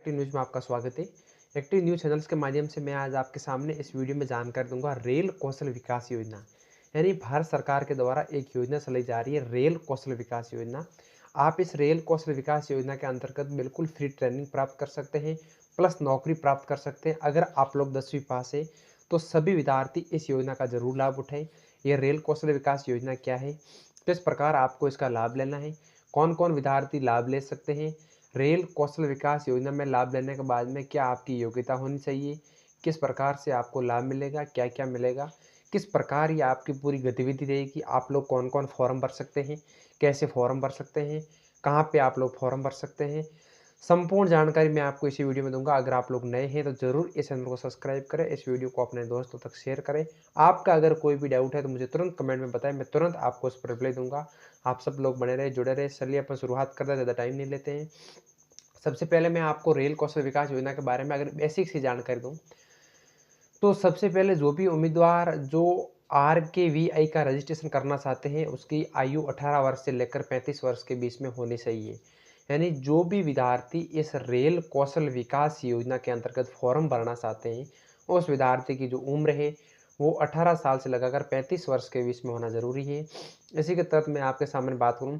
Active news में आपका स्वागत है। एक्टिव न्यूज़ चैनल्स के माध्यम से मैं आज आपके सामने इस वीडियो में जानकारी दूंगा रेल कौशल विकास योजना। यानी भारत सरकार के द्वारा एक योजना चलाई जा रही है, रेल कौशल विकास योजना। आप इस रेल कौशल विकास योजना के अंतर्गत बिल्कुल फ्री ट्रेनिंग प्राप्त कर सकते हैं, प्लस नौकरी प्राप्त कर सकते हैं। अगर आप लोग 10वीं पास है तो सभी विद्यार्थी इस योजना का जरूर लाभ उठाएं। यह रेल कौशल विकास योजना क्या है, किस प्रकार आपको इसका लाभ लेना है, कौन कौन विद्यार्थी लाभ ले सकते हैं, रेल कौशल विकास योजना में लाभ लेने के बाद में क्या आपकी योग्यता होनी चाहिए, किस प्रकार से आपको लाभ मिलेगा, क्या क्या मिलेगा, किस प्रकार ये आपकी पूरी गतिविधि रहेगी, आप लोग कौन कौन फॉर्म भर सकते हैं, कैसे फॉर्म भर सकते हैं, कहाँ पे आप लोग फॉर्म भर सकते हैं, संपूर्ण जानकारी मैं आपको इसी वीडियो में दूंगा। अगर आप लोग नए हैं तो ज़रूर इस चैनल को सब्सक्राइब करें, इस वीडियो को अपने दोस्तों तक शेयर करें। आपका अगर कोई भी डाउट है तो मुझे तुरंत कमेंट में बताएं, मैं तुरंत आपको उस पर रिप्लाई दूंगा। आप सब लोग बने रहे, जुड़े रहे। चलिए अपन शुरुआत करते हैं, ज़्यादा टाइम नहीं लेते हैं। सबसे पहले मैं आपको रेल कौशल विकास योजना के बारे में अगर बेसिक सी जानकारी दूं, तो सबसे पहले जो भी उम्मीदवार जो RKVI का रजिस्ट्रेशन करना चाहते हैं, उसकी आयु 18 वर्ष से लेकर 35 वर्ष के बीच में होनी चाहिए। यानी जो भी विद्यार्थी इस रेल कौशल विकास योजना के अंतर्गत फॉर्म भरना चाहते हैं, उस विद्यार्थी की जो उम्र है वो 18 साल से लगाकर 35 वर्ष के बीच में होना जरूरी है। इसी के तहत मैं आपके सामने बात करूं,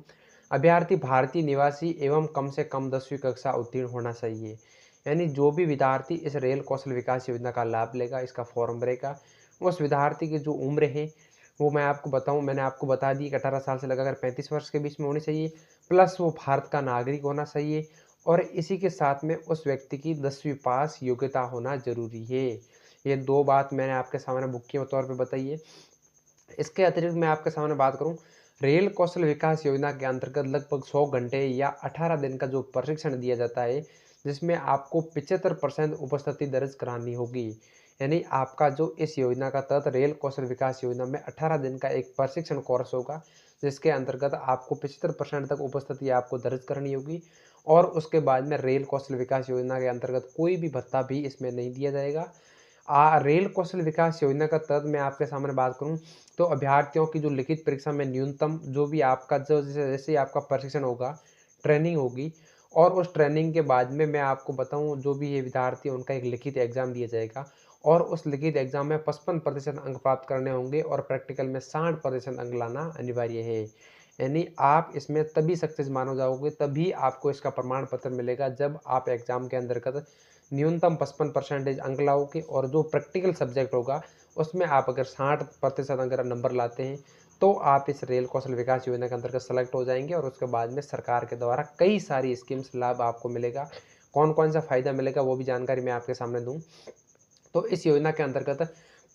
अभ्यर्थी भारतीय निवासी एवं कम से कम 10वीं कक्षा उत्तीर्ण होना चाहिए। यानी जो भी विद्यार्थी इस रेल कौशल विकास योजना का लाभ लेगा, इसका फॉर्म भरेगा, उस विद्यार्थी की जो उम्र है वो मैं आपको बताऊं, मैंने आपको बता दी कि 18 साल से लगाकर 35 वर्ष के बीच में होनी चाहिए, प्लस वो भारत का नागरिक होना चाहिए और इसी के साथ में उस व्यक्ति की 10वीं पास योग्यता होना जरूरी है। ये दो बात मैंने आपके सामने मुख्य तौर पर बताई है। इसके अतिरिक्त मैं आपके सामने बात करूं, रेल कौशल विकास योजना के अंतर्गत लगभग 100 घंटे या 18 दिन का जो प्रशिक्षण दिया जाता है, जिसमें आपको 75% उपस्थिति दर्ज करानी होगी। यानी आपका जो इस योजना का तहत रेल कौशल विकास योजना में 18 दिन का एक प्रशिक्षण कोर्स होगा, जिसके अंतर्गत आपको 75% तक उपस्थिति आपको दर्ज करनी होगी। और उसके बाद में रेल कौशल विकास योजना के अंतर्गत कोई भी भत्ता भी इसमें नहीं दिया जाएगा। रेल कौशल विकास योजना का तहत मैं आपके सामने बात करूं, तो अभ्यर्थियों की जो लिखित परीक्षा में न्यूनतम जो भी आपका जो जैसे जैसे आपका प्रशिक्षण होगा, ट्रेनिंग होगी, और उस ट्रेनिंग के बाद में मैं आपको बताऊं, जो भी ये विद्यार्थी उनका एक लिखित एग्जाम दिया जाएगा और उस लिखित एग्जाम में 55% अंक प्राप्त करने होंगे और प्रैक्टिकल में 60% अंक लाना अनिवार्य है। यानी आप इसमें तभी सक्सेस मानो जाओगे, तभी आपको इसका प्रमाण पत्र मिलेगा जब आप एग्जाम के अंतर्गत न्यूनतम 55% अंक लाओगे और जो प्रैक्टिकल सब्जेक्ट होगा उसमें आप अगर 60% अगर नंबर लाते हैं तो आप इस रेल कौशल विकास योजना के अंतर्गत सेलेक्ट हो जाएंगे और उसके बाद में सरकार के द्वारा कई सारी स्कीम्स लाभ आपको मिलेगा। कौन कौन सा फायदा मिलेगा वो भी जानकारी मैं आपके सामने दूं। तो इस योजना के अंतर्गत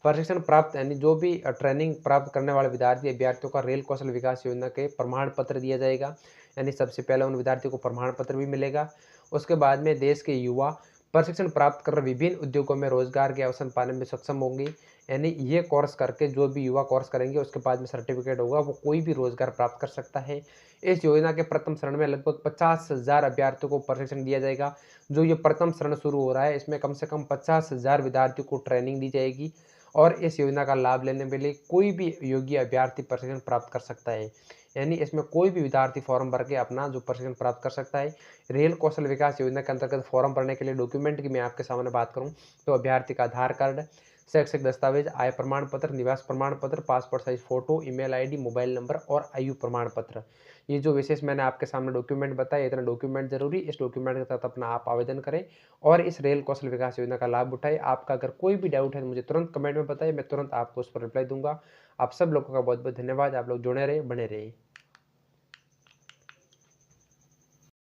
प्रशिक्षण प्राप्त यानी जो भी ट्रेनिंग प्राप्त करने वाले अभ्यर्थियों का रेल कौशल विकास योजना के प्रमाण पत्र दिया जाएगा। यानी सबसे पहले उन विद्यार्थियों को प्रमाण पत्र भी मिलेगा। उसके बाद में देश के युवा प्रशिक्षण प्राप्त कर विभिन्न उद्योगों में रोजगार के अवसर पाने में सक्षम होंगे। यानी ये कोर्स करके जो भी युवा कोर्स करेंगे उसके बाद में सर्टिफिकेट होगा, वो कोई भी रोजगार प्राप्त कर सकता है। इस योजना के प्रथम चरण में लगभग 50,000 अभ्यर्थियों को प्रशिक्षण दिया जाएगा। जो ये प्रथम चरण शुरू हो रहा है, इसमें कम से कम 50,000 विद्यार्थियों को ट्रेनिंग दी जाएगी और इस योजना का लाभ लेने के लिए कोई भी योग्य अभ्यर्थी प्रशिक्षण प्राप्त कर सकता है। यानी इसमें कोई भी विद्यार्थी फॉर्म भर के अपना जो प्रशिक्षण प्राप्त कर सकता है। रेल कौशल विकास योजना के अंतर्गत फॉर्म भरने के लिए डॉक्यूमेंट की मैं आपके सामने बात करूं, तो अभ्यर्थी का आधार कार्ड, शैक्षिक दस्तावेज, आय प्रमाण पत्र, निवास प्रमाण पत्र, passport size photo, email ID, mobile number और आयु प्रमाण पत्र। ये जो विशेष मैंने आपके सामने डॉक्यूमेंट बताया, इतना डॉक्यूमेंट जरूरी, इस डॉक्यूमेंट के साथ अपना आप आवेदन करें और इस रेल कौशल विकास योजना का लाभ उठाएं। आपका अगर कोई भी डाउट है तो मुझे तुरंत कमेंट में बताइए, मैं तुरंत आपको उस पर रिप्लाई दूंगा। आप सब लोगों का बहुत बहुत धन्यवाद। आप लोग जुड़े रहे, बने रहे।